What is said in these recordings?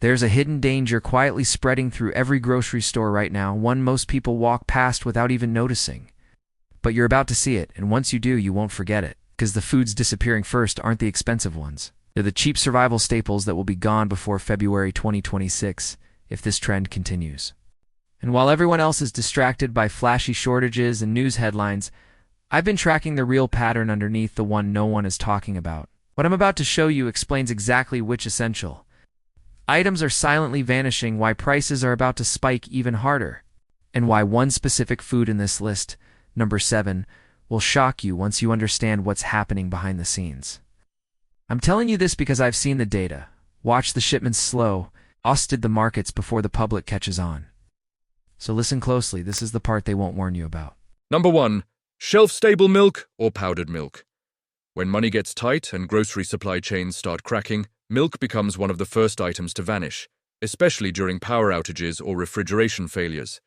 There's a hidden danger quietly spreading through every grocery store right now, one most people walk past without even noticing. But you're about to see it, and once you do, you won't forget it, because the foods disappearing first aren't the expensive ones. They're the cheap survival staples that will be gone before February 2026 if this trend continues. And while everyone else is distracted by flashy shortages and news headlines, I've been tracking the real pattern underneath the one no one is talking about. What I'm about to show you explains exactly which essential items are silently vanishing, why prices are about to spike even harder, and why one specific food in this list, number 7, will shock you once you understand what's happening behind the scenes. I'm telling you this because I've seen the data, watched the shipments slow, austed the markets before the public catches on. So listen closely, this is the part they won't warn you about. Number 1. Shelf-stable milk or powdered milk. When money gets tight and grocery supply chains start cracking, milk becomes one of the first items to vanish, especially during power outages or refrigeration failures.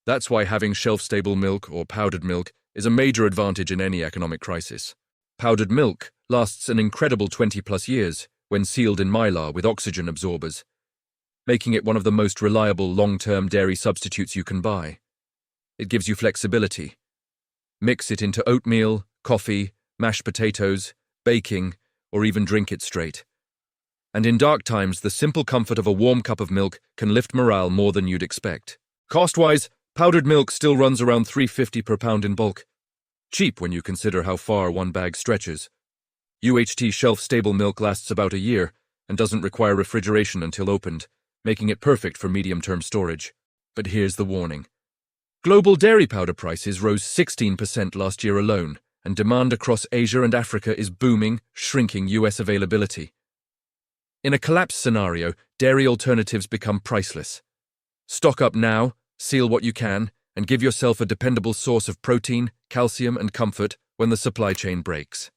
That's why having shelf-stable milk or powdered milk is a major advantage in any economic crisis. Powdered milk lasts an incredible 20+ years when sealed in mylar with oxygen absorbers, making it one of the most reliable long-term dairy substitutes you can buy. It gives you flexibility. Mix it into oatmeal, coffee, mashed potatoes, baking, or even drink it straight. And in dark times, the simple comfort of a warm cup of milk can lift morale more than you'd expect. Cost-wise, powdered milk still runs around $3.50 per pound in bulk. Cheap when you consider how far one bag stretches. UHT shelf-stable milk lasts about a year and doesn't require refrigeration until opened, making it perfect for medium-term storage. But here's the warning. Global dairy powder prices rose 16% last year alone, and demand across Asia and Africa is booming, shrinking US availability. In a collapse scenario, dairy alternatives become priceless. Stock up now, seal what you can, and give yourself a dependable source of protein, calcium, and comfort when the supply chain breaks.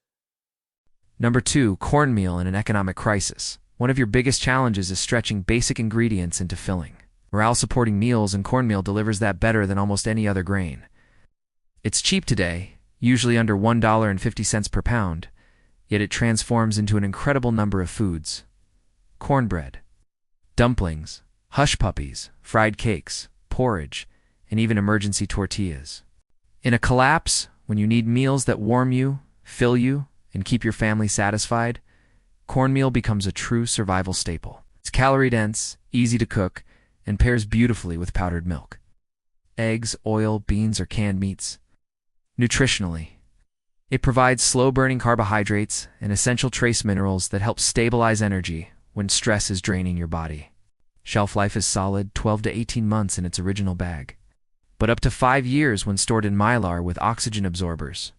Number 2, cornmeal in an economic crisis. One of your biggest challenges is stretching basic ingredients into filling. Morale-supporting meals, and cornmeal delivers that better than almost any other grain. It's cheap today, usually under $1.50 per pound, yet it transforms into an incredible number of foods. Cornbread, dumplings, hush puppies, fried cakes, porridge, and even emergency tortillas. In a collapse, when you need meals that warm you, fill you, and keep your family satisfied, cornmeal becomes a true survival staple. It's calorie-dense, easy to cook, and pairs beautifully with powdered milk, eggs, oil, beans, or canned meats. Nutritionally, it provides slow-burning carbohydrates and essential trace minerals that help stabilize energy when stress is draining your body. Shelf life is solid, 12 to 18 months in its original bag, but up to 5 years when stored in mylar with oxygen absorbers.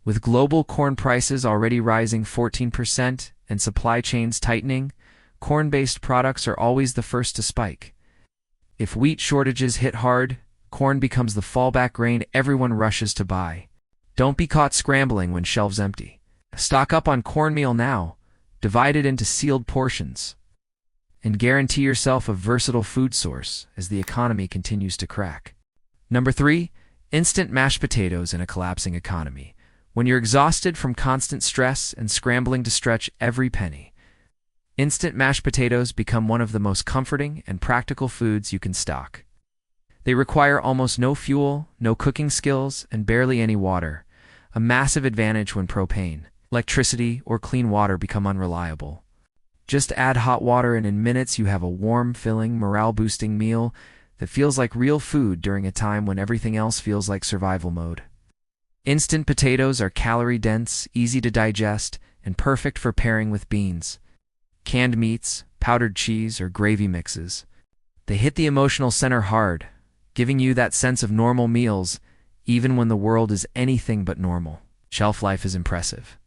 With global corn prices already rising 14% and supply chains tightening, corn-based products are always the first to spike. If wheat shortages hit hard, corn becomes the fallback grain everyone rushes to buy. Don't be caught scrambling when shelves empty. Stock up on cornmeal now, divide it into sealed portions, and guarantee yourself a versatile food source as the economy continues to crack. Number 3, instant mashed potatoes in a collapsing economy. When you're exhausted from constant stress and scrambling to stretch every penny, instant mashed potatoes become one of the most comforting and practical foods you can stock. They require almost no fuel, no cooking skills, and barely any water, a massive advantage when propane, electricity, or clean water become unreliable. Just add hot water and in minutes you have a warm, filling, morale-boosting meal that feels like real food during a time when everything else feels like survival mode. Instant potatoes are calorie-dense, easy to digest, and perfect for pairing with beans, canned meats, powdered cheese, or gravy mixes. They hit the emotional center hard, giving you that sense of normal meals even when the world is anything but normal. Shelf life is impressive.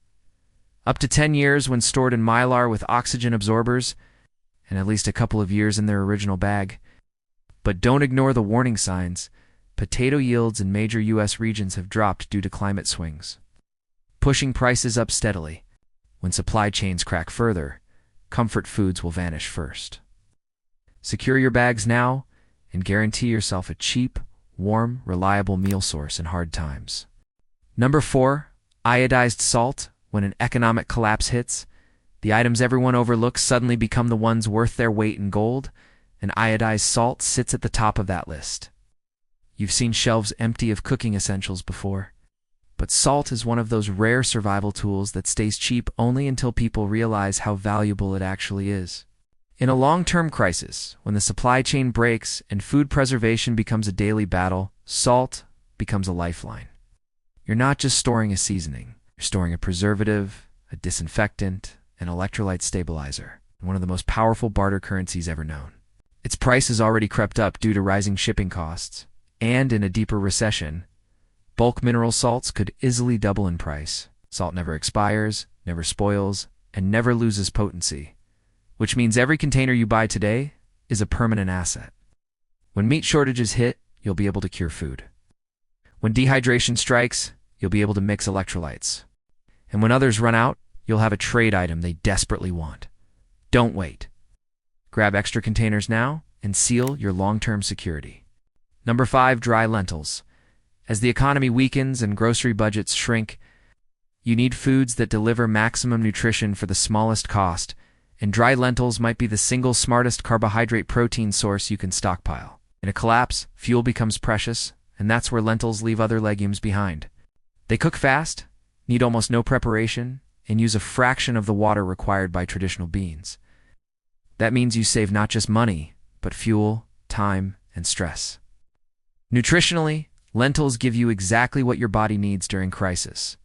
Up to 10 years when stored in mylar with oxygen absorbers, and at least a couple of years in their original bag. But don't ignore the warning signs. Potato yields in major U.S. regions have dropped due to climate swings, pushing prices up steadily. When supply chains crack further, comfort foods will vanish first. Secure your bags now and guarantee yourself a cheap, warm, reliable meal source in hard times. Number 4, iodized salt. When an economic collapse hits, The items everyone overlooks suddenly become the ones worth their weight in gold, and iodized salt sits at the top of that list. You've seen shelves empty of cooking essentials before, but salt is one of those rare survival tools that stays cheap only until people realize how valuable it actually is. In a long-term crisis, when the supply chain breaks and food preservation becomes a daily battle, salt becomes a lifeline. You're not just storing a seasoning, you're storing a preservative, a disinfectant, an electrolyte stabilizer, one of the most powerful barter currencies ever known. Its price has already crept up due to rising shipping costs, and in a deeper recession, bulk mineral salts could easily double in price. Salt never expires, never spoils, and never loses potency, which means every container you buy today is a permanent asset. When meat shortages hit, you'll be able to cure food. When dehydration strikes, you'll be able to mix electrolytes. And when others run out, you'll have a trade item they desperately want. Don't wait. Grab extra containers now and seal your long-term security. Number 5, dry lentils. As the economy weakens and grocery budgets shrink, you need foods that deliver maximum nutrition for the smallest cost, and dry lentils might be the single smartest carbohydrate protein source you can stockpile. In a collapse, fuel becomes precious, and that's where lentils leave other legumes behind. They cook fast, need almost no preparation, and use a fraction of the water required by traditional beans. That means you save not just money, but fuel, time, and stress. Nutritionally, lentils give you exactly what your body needs during crisis.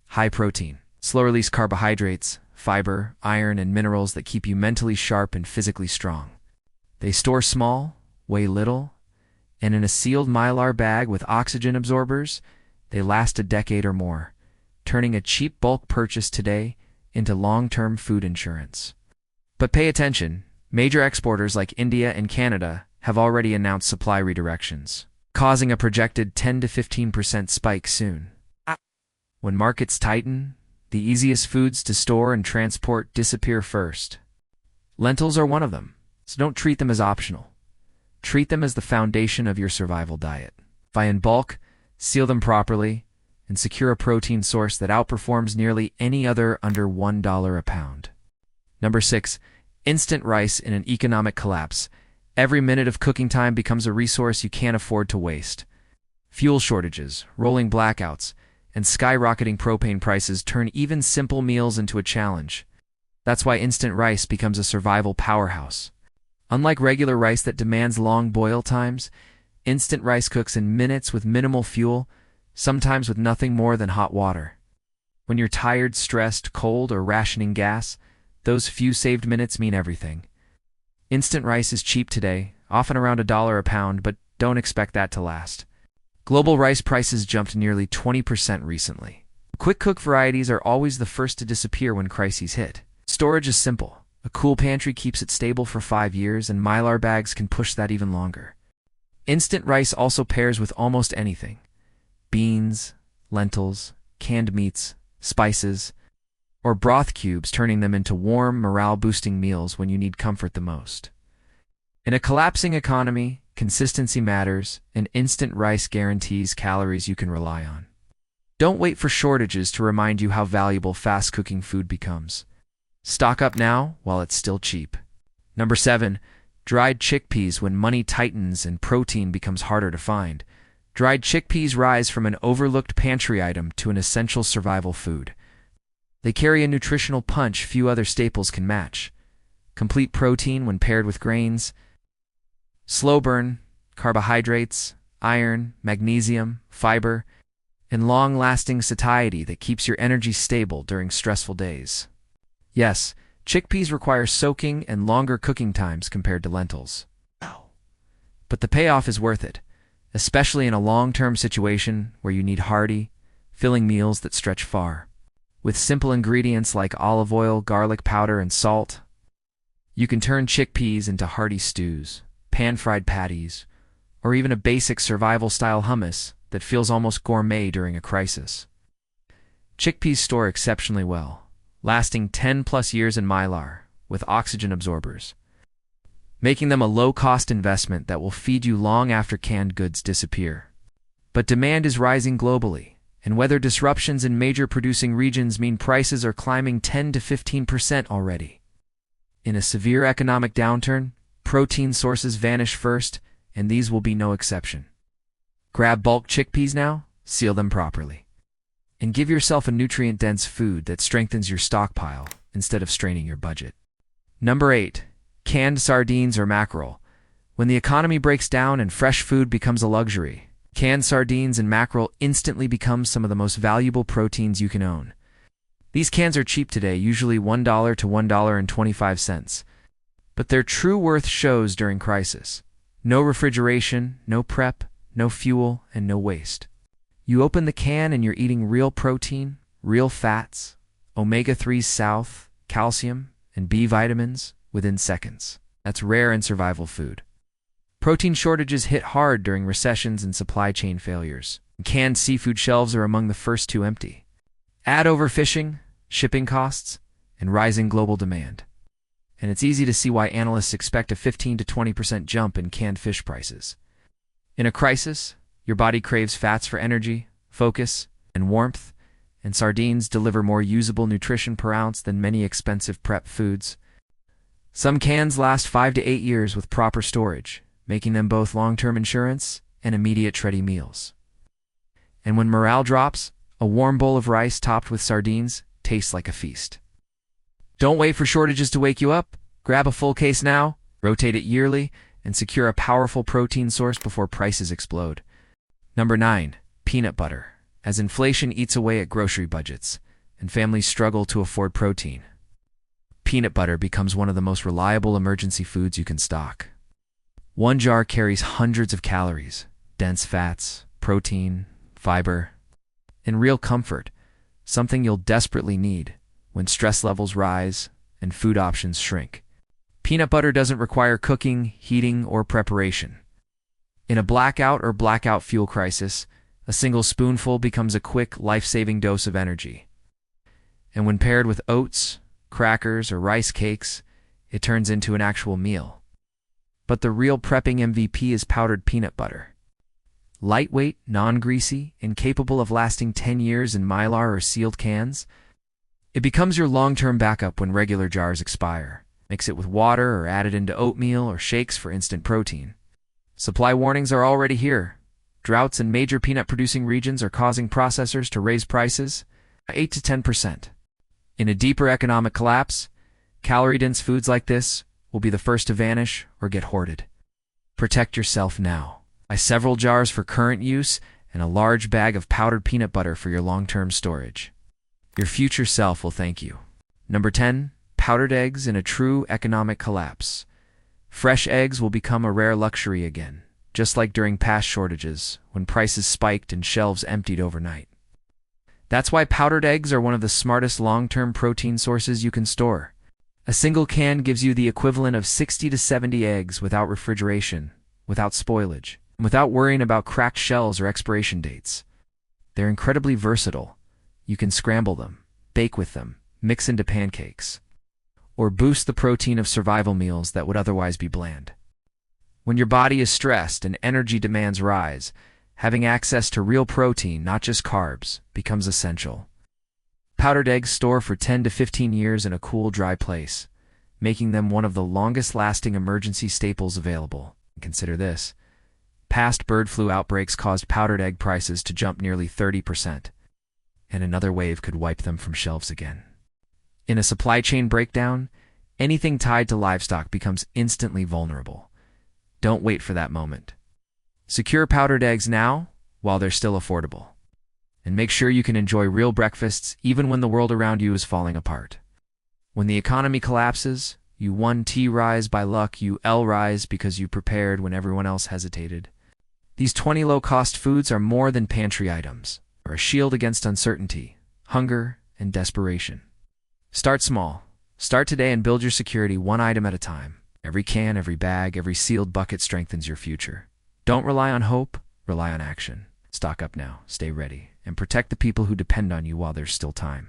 High protein, slow-release carbohydrates, fiber, iron, and minerals that keep you mentally sharp and physically strong. They store small, weigh little, and in a sealed mylar bag with oxygen absorbers, they last a decade or more, turning a cheap bulk purchase today into long-term food insurance. But pay attention, major exporters like India and Canada have already announced supply redirections, causing a projected 10 to 15% spike soon. When markets tighten, the easiest foods to store and transport disappear first. Lentils are one of them, so don't treat them as optional. Treat them as the foundation of your survival diet. Buy in bulk, seal them properly, and secure a protein source that outperforms nearly any other under $1 a pound. Number 6, instant rice in an economic collapse. Every minute of cooking time becomes a resource you can't afford to waste. Fuel shortages, rolling blackouts, and skyrocketing propane prices turn even simple meals into a challenge. That's why instant rice becomes a survival powerhouse. Unlike regular rice that demands long boil times, instant rice cooks in minutes with minimal fuel, sometimes with nothing more than hot water. When you're tired, stressed, cold, or rationing gas, those few saved minutes mean everything. Instant rice is cheap today, often around $1 a pound, but don't expect that to last. Global rice prices jumped nearly 20% recently. Quick cook varieties are always the first to disappear when crises hit. Storage is simple. A cool pantry keeps it stable for 5 years, and mylar bags can push that even longer. Instant rice also pairs with almost anything. Beans, lentils, canned meats, spices, or broth cubes, turning them into warm, morale-boosting meals when you need comfort the most. In a collapsing economy, consistency matters, and instant rice guarantees calories you can rely on. Don't wait for shortages to remind you how valuable fast-cooking food becomes. Stock up now while it's still cheap. Number 7, dried chickpeas. When money tightens and protein becomes harder to find, dried chickpeas rise from an overlooked pantry item to an essential survival food. They carry a nutritional punch few other staples can match. Complete protein when paired with grains, slow burn, carbohydrates, iron, magnesium, fiber, and long-lasting satiety that keeps your energy stable during stressful days. Yes, chickpeas require soaking and longer cooking times compared to lentils. But the payoff is worth it, especially in a long-term situation where you need hearty, filling meals that stretch far. With simple ingredients like olive oil, garlic powder, and salt, you can turn chickpeas into hearty stews, pan-fried patties, or even a basic survival-style hummus that feels almost gourmet during a crisis. Chickpeas store exceptionally well, lasting 10+ years in mylar with oxygen absorbers, making them a low-cost investment that will feed you long after canned goods disappear. But demand is rising globally, And weather disruptions in major producing regions mean prices are climbing 10 to 15% already. In a severe economic downturn, protein sources vanish first, and these will be no exception. Grab bulk chickpeas now, seal them properly, and give yourself a nutrient-dense food that strengthens your stockpile instead of straining your budget. Number 8. Canned sardines or mackerel. When the economy breaks down and fresh food becomes a luxury, canned sardines and mackerel instantly become some of the most valuable proteins you can own. These cans are cheap today, usually $1 to $1.25, but their true worth shows during crisis. No refrigeration, no prep, no fuel, and no waste. You open the can and you're eating real protein, real fats, omega-3s south, calcium, and B vitamins within seconds. That's rare in survival food. Protein shortages hit hard during recessions and supply chain failures. Canned seafood shelves are among the first to empty. Add overfishing, shipping costs, and rising global demand. And it's easy to see why analysts expect a 15 to 20% jump in canned fish prices. In a crisis, your body craves fats for energy, focus, and warmth, and sardines deliver more usable nutrition per ounce than many expensive prep foods. Some cans last 5 to 8 years with proper storage, making them both long-term insurance and immediate ready meals. And when morale drops, a warm bowl of rice topped with sardines tastes like a feast. Don't wait for shortages to wake you up. Grab a full case now, rotate it yearly, and secure a powerful protein source before prices explode. Number 9. Peanut butter. As inflation eats away at grocery budgets and families struggle to afford protein, peanut butter becomes one of the most reliable emergency foods you can stock. One jar carries hundreds of calories, dense fats, protein, fiber, and real comfort, something you'll desperately need when stress levels rise and food options shrink. Peanut butter doesn't require cooking, heating, or preparation. In a blackout fuel crisis, a single spoonful becomes a quick, life-saving dose of energy. And when paired with oats, crackers, or rice cakes, it turns into an actual meal. But the real prepping MVP is powdered peanut butter. Lightweight, non-greasy, and capable of lasting 10 years in Mylar or sealed cans, it becomes your long-term backup when regular jars expire. Mix it with water or add it into oatmeal or shakes for instant protein. Supply warnings are already here. Droughts in major peanut-producing regions are causing processors to raise prices by 8 to 10%. In a deeper economic collapse, calorie-dense foods like this will be the first to vanish or get hoarded. Protect yourself now. Buy several jars for current use and a large bag of powdered peanut butter for your long-term storage. Your future self will thank you. Number 10. Powdered eggs in a true economic collapse. Fresh eggs will become a rare luxury again, just like during past shortages when prices spiked and shelves emptied overnight. That's why powdered eggs are one of the smartest long-term protein sources you can store. A single can gives you the equivalent of 60 to 70 eggs without refrigeration, without spoilage, and without worrying about cracked shells or expiration dates. They're incredibly versatile. You can scramble them, bake with them, mix into pancakes, or boost the protein of survival meals that would otherwise be bland. When your body is stressed and energy demands rise, having access to real protein, not just carbs, becomes essential. Powdered eggs store for 10 to 15 years in a cool, dry place, making them one of the longest-lasting emergency staples available. Consider this. Past bird flu outbreaks caused powdered egg prices to jump nearly 30%, and another wave could wipe them from shelves again. In a supply chain breakdown, anything tied to livestock becomes instantly vulnerable. Don't wait for that moment. Secure powdered eggs now while they're still affordable. And make sure you can enjoy real breakfasts even when the world around you is falling apart. When the economy collapses, you 1T rise by luck, you L rise because you prepared when everyone else hesitated. These 20 low-cost foods are more than pantry items, or a shield against uncertainty, hunger, and desperation. Start small. Start today and build your security one item at a time. Every can, every bag, every sealed bucket strengthens your future. Don't rely on hope, rely on action. Stock up now, stay ready, and protect the people who depend on you while there's still time.